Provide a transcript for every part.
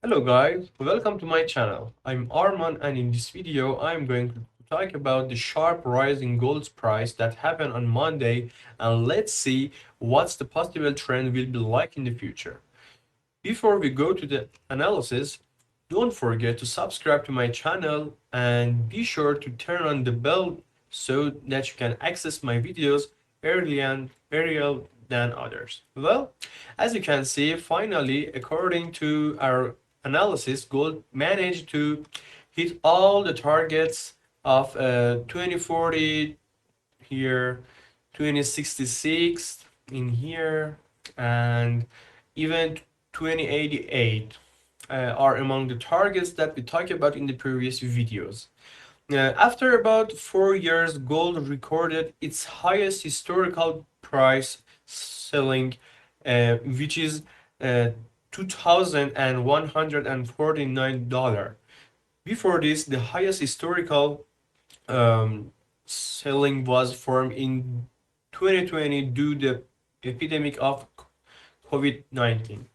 Hello guys, welcome to my channel. I'm Arman and in this video I'm going to talk about the sharp rise in gold's price that happened on Monday, and let's see what's the possible trend will be like in the future. Before we go to the analysis, don't forget to subscribe to my channel and be sure to turn on the bell so that you can access my videos earlier than others. Well, as you can see, finally, according to our analysis, gold managed to hit all the targets of 2040 here, 2066 in here, and even 2088 are among the targets that we talked about in the previous videos. After about 4 years, gold recorded its highest historical price selling, which is $2,149. Before this, the highest historical selling was formed in 2020 due to the epidemic of COVID-19.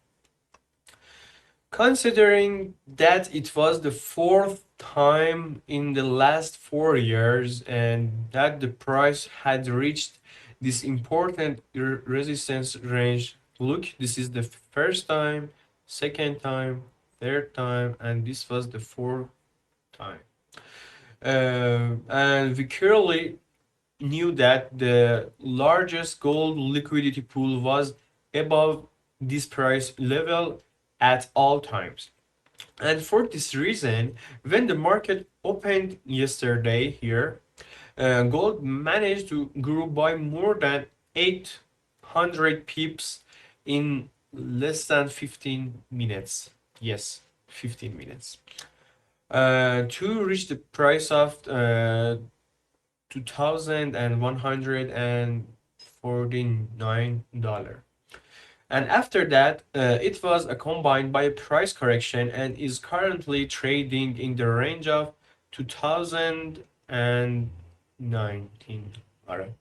Considering that it was the fourth time in the last 4 years and that the price had reached this important resistance range, look, this is the first time, second time, third time, and this was the fourth time. And we clearly knew that the largest gold liquidity pool was above this price level at all times. And for this reason, when the market opened yesterday here, gold managed to grow by more than 800 pips in less than 15 minutes. Yes, 15 minutes. To reach the price of $2,149. And after that, it was combined by a price correction and is currently trading in the range of 2019. All right.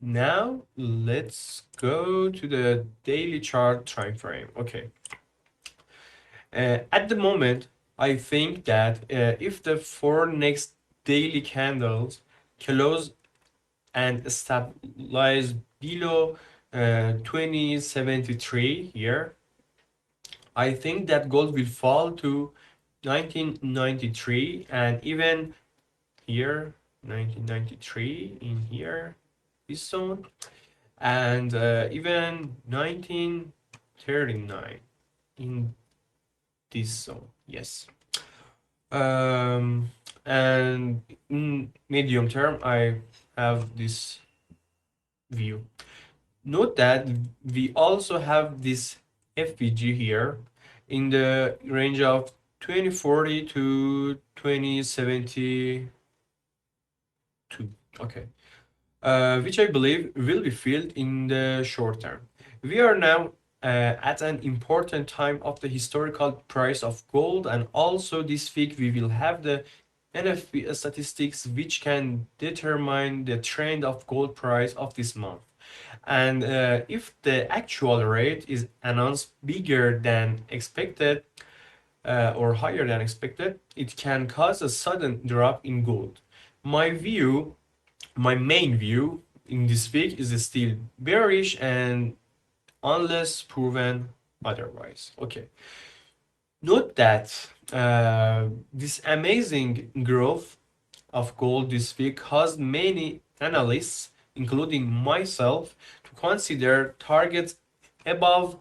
Now let's go to the daily chart time frame. Okay. At the moment, I think that if the four next daily candles close and stabilize below 2073 here, I think that gold will fall to 1993 and even here 1993 in here, this zone, and even 1939 in this zone. Yes. And in medium term, I have this view. Note that we also have this FVG here in the range of 2040 to 2072. Okay. Which I believe will be filled in the short term. We are now at an important time of the historical price of gold, and also this week we will have the NFP statistics which can determine the trend of gold price of this month. And if the actual rate is announced bigger than expected or higher than expected, it can cause a sudden drop in gold. My view, my main view in this week is still bearish and unless proven otherwise. Okay. Note that this amazing growth of gold this week caused many analysts, including myself, to consider targets above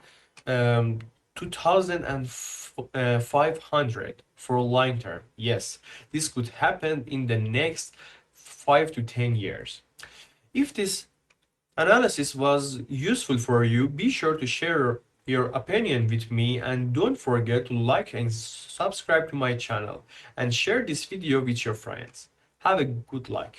2,500 for long term. Yes, this could happen in the next 5 to 10 years. If this analysis was useful for you, be sure to share your opinion with me and don't forget to like and subscribe to my channel and share this video with your friends. Have a good luck.